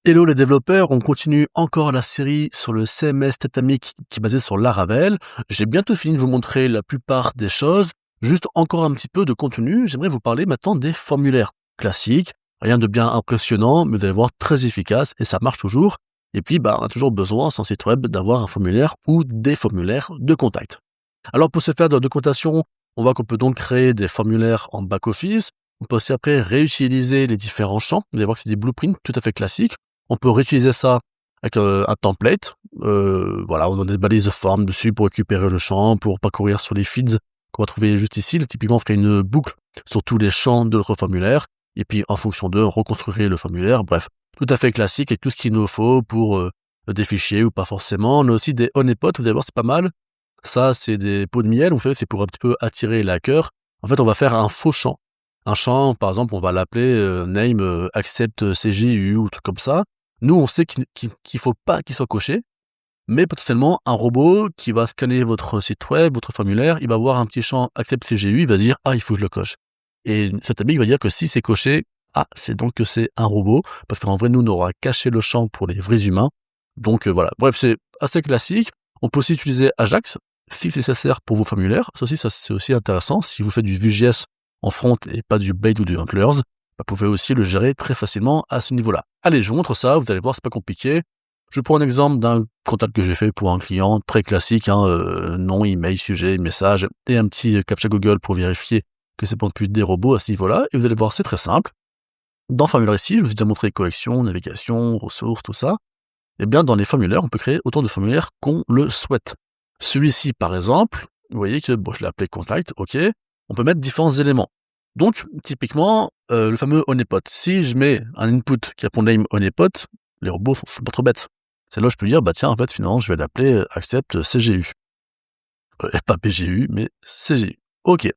Hello les développeurs, on continue encore la série sur le CMS Dynamics qui est basé sur Laravel. J'ai bientôt fini de vous montrer la plupart des choses, juste encore un petit peu de contenu. J'aimerais vous parler maintenant des formulaires classiques, rien de bien impressionnant, mais vous allez voir très efficace et ça marche toujours. Et puis, on a toujours besoin sur site web d'avoir un formulaire ou des formulaires de contact. Alors pour ce faire de la documentation, on voit qu'on peut donc créer des formulaires en back-office. On peut aussi après réutiliser les différents champs. Vous allez voir que c'est des blueprints tout à fait classiques. On peut réutiliser ça avec un template. Voilà, on a des balises de forme dessus pour récupérer le champ, pour parcourir sur les feeds qu'on va trouver juste ici. Là, typiquement, on ferait une boucle sur tous les champs de notre formulaire. Et puis, en fonction de reconstruire le formulaire. Bref, tout à fait classique avec tout ce qu'il nous faut pour des fichiers ou pas forcément. On a aussi des honeypots. Vous allez voir, c'est pas mal. Ça, c'est des pots de miel. Vous savez, c'est pour un petit peu attirer les hackers. En fait, on va faire un faux champ. Un champ, par exemple, on va l'appeler name accept CJU ou truc comme ça. Nous, on sait qu'il faut pas qu'il soit coché, mais potentiellement, un robot qui va scanner votre site web, votre formulaire, il va voir un petit champ accept CGU, il va se dire « Ah, il faut que je le coche ». Et cet ami va dire que si c'est coché, c'est donc que c'est un robot, parce qu'en vrai, nous, on aura caché le champ pour les vrais humains. Donc voilà. Bref, c'est assez classique. On peut aussi utiliser Ajax, si c'est nécessaire pour vos formulaires. Ça, c'est aussi intéressant. Si vous faites du Vue.js en front et pas du Blade ou du Antlers, vous pouvez aussi le gérer très facilement à ce niveau-là. Allez, je vous montre ça, vous allez voir, c'est pas compliqué. Je prends un exemple d'un contact que j'ai fait pour un client très classique, nom, email, sujet, message, et un petit captcha Google pour vérifier que c'est pas plus des robots à ce niveau-là. Et vous allez voir, c'est très simple. Dans formulaire ici, je vous ai déjà montré collection, navigation, ressources, tout ça. Eh bien, dans les formulaires, on peut créer autant de formulaires qu'on le souhaite. Celui-ci, par exemple, vous voyez que, je l'ai appelé contact, ok. On peut mettre différents éléments. Donc, typiquement, le fameux honeypot. Si je mets un input qui répond name honeypot, les robots sont pas trop bêtes. C'est là où je peux dire, tiens, en fait, finalement, je vais l'appeler accept CGU. Pas PGU, mais CGU. Ok.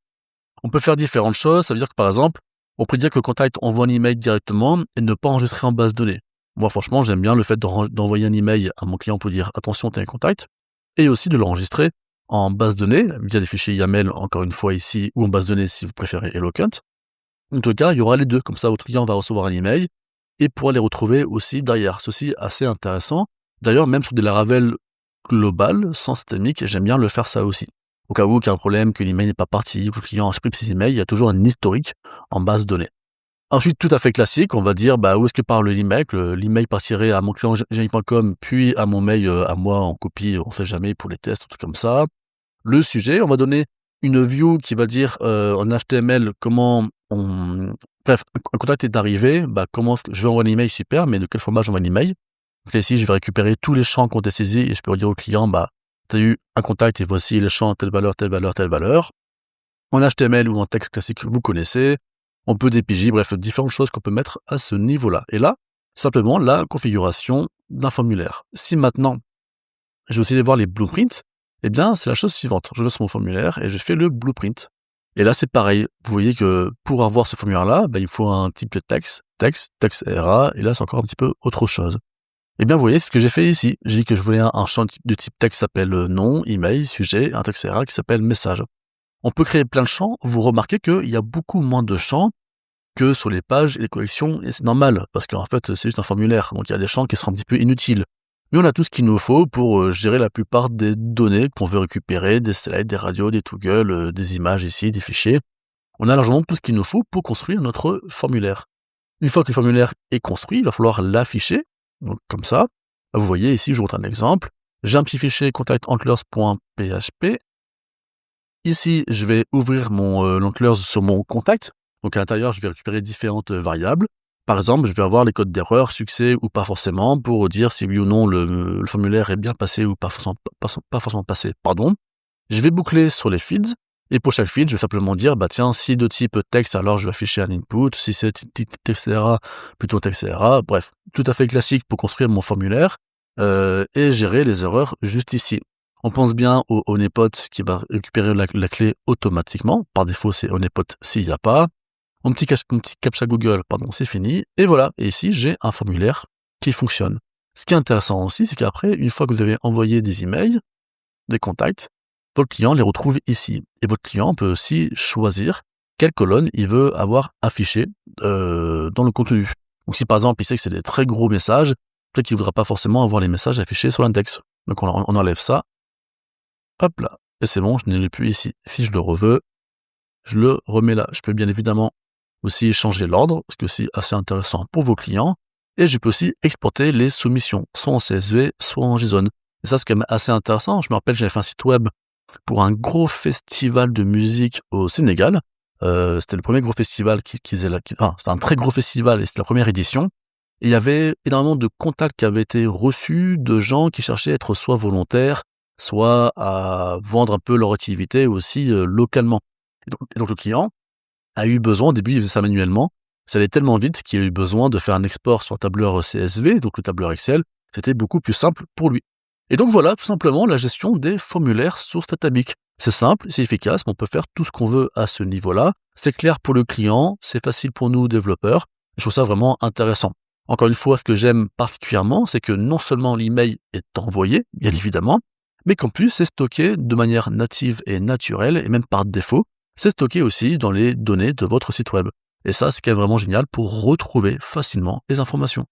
On peut faire différentes choses. Ça veut dire que, par exemple, on peut dire que le contact envoie un email directement et ne pas enregistrer en base de données. Moi, franchement, j'aime bien le fait d'envoyer un email à mon client pour dire, attention, t'as un contact, et aussi de l'enregistrer en base de données, via des fichiers YAML, encore une fois ici, ou en base de données si vous préférez Eloquent. En tout cas, il y aura les deux, comme ça votre client va recevoir un email et pourra les retrouver aussi derrière. Ceci assez intéressant. D'ailleurs, même sur des Laravel global, sans systémique, j'aime bien le faire ça aussi. Au cas où il y a un problème, que l'email n'est pas parti, que le client a supprimé ses emails, il y a toujours un historique en base de données. Ensuite, tout à fait classique, on va dire où est-ce que part l'email. L'email partirait à mon client gmail.com, puis à mon mail à moi en copie, on sait jamais, pour les tests, tout comme ça. Le sujet, on va donner une view qui va dire en HTML comment on... Bref, un contact est arrivé, comment je vais envoyer un email, super, mais de quel format j'envoie l'email. Donc là, ici, je vais récupérer tous les champs qui ont été saisis et je peux dire au client, tu as eu un contact et voici les champs, telle valeur, telle valeur, telle valeur. En HTML ou en texte classique, vous connaissez. On peut dépiger, bref, différentes choses qu'on peut mettre à ce niveau-là. Et là, simplement la configuration d'un formulaire. Si maintenant, je vais aussi aller voir les blueprints, eh bien, c'est la chose suivante. Je vais sur mon formulaire et je fais le blueprint. Et là, c'est pareil. Vous voyez que pour avoir ce formulaire-là, il faut un type de texte RA, et là, c'est encore un petit peu autre chose. Eh bien, vous voyez, c'est ce que j'ai fait ici. J'ai dit que je voulais un champ de type texte qui s'appelle nom, email, sujet, un texte RA qui s'appelle message. On peut créer plein de champs. Vous remarquez qu'il y a beaucoup moins de champs que sur les pages et les collections, et c'est normal, parce qu'en fait, c'est juste un formulaire. Donc, il y a des champs qui seront un petit peu inutiles. Mais on a tout ce qu'il nous faut pour gérer la plupart des données qu'on veut récupérer, des slides, des radios, des toggles, des images ici, des fichiers. On a largement tout ce qu'il nous faut pour construire notre formulaire. Une fois que le formulaire est construit, il va falloir l'afficher. Donc comme ça, vous voyez ici, je vous montre un exemple. J'ai un petit fichier contactantlers.php. Ici, je vais ouvrir mon antlers sur mon contact. Donc à l'intérieur, je vais récupérer différentes variables. Par exemple, je vais avoir les codes d'erreur, succès ou pas forcément, pour dire si oui ou non le formulaire est bien passé ou pas forcément passé. Je vais boucler sur les feeds, et pour chaque feed, je vais simplement dire, tiens, si de type texte, alors je vais afficher un input, si c'est texte RA, plutôt texte RA, bref, tout à fait classique pour construire mon formulaire, et gérer les erreurs juste ici. On pense bien au honeypot qui va récupérer la clé automatiquement, par défaut c'est honeypot s'il n'y a pas. Mon petit captcha Google, c'est fini. Et voilà, et ici, j'ai un formulaire qui fonctionne. Ce qui est intéressant aussi, c'est qu'après, une fois que vous avez envoyé des emails, des contacts, votre client les retrouve ici. Et votre client peut aussi choisir quelle colonne il veut avoir affichée dans le contenu. Ou si par exemple il sait que c'est des très gros messages, peut-être qu'il ne voudra pas forcément avoir les messages affichés sur l'index. Donc on enlève ça, hop là, et c'est bon, je ne l'ai plus ici. Si je le reveux, je le remets là. Je peux bien évidemment aussi changer l'ordre, ce qui est aussi assez intéressant pour vos clients. Et je peux aussi exporter les soumissions, soit en CSV, soit en JSON. Et ça, c'est quand même assez intéressant. Je me rappelle, j'avais fait un site web pour un gros festival de musique au Sénégal. C'était le premier gros festival qui faisait c'était un très gros festival et c'était la première édition. Et il y avait énormément de contacts qui avaient été reçus de gens qui cherchaient à être soit volontaires, soit à vendre un peu leur activité aussi localement. Et donc le client a eu besoin, au début il faisait ça manuellement, ça allait tellement vite qu'il a eu besoin de faire un export sur un tableur CSV, donc le tableur Excel, c'était beaucoup plus simple pour lui. Et donc voilà, tout simplement la gestion des formulaires sur Statabic. C'est simple, c'est efficace, mais on peut faire tout ce qu'on veut à ce niveau-là. C'est clair pour le client, c'est facile pour nous développeurs. Je trouve ça vraiment intéressant. Encore une fois, ce que j'aime particulièrement, c'est que non seulement l'email est envoyé, bien évidemment, mais qu'en plus c'est stocké de manière native et naturelle, et même par défaut, c'est stocké aussi dans les données de votre site web. Et ça, c'est quand même vraiment génial pour retrouver facilement les informations.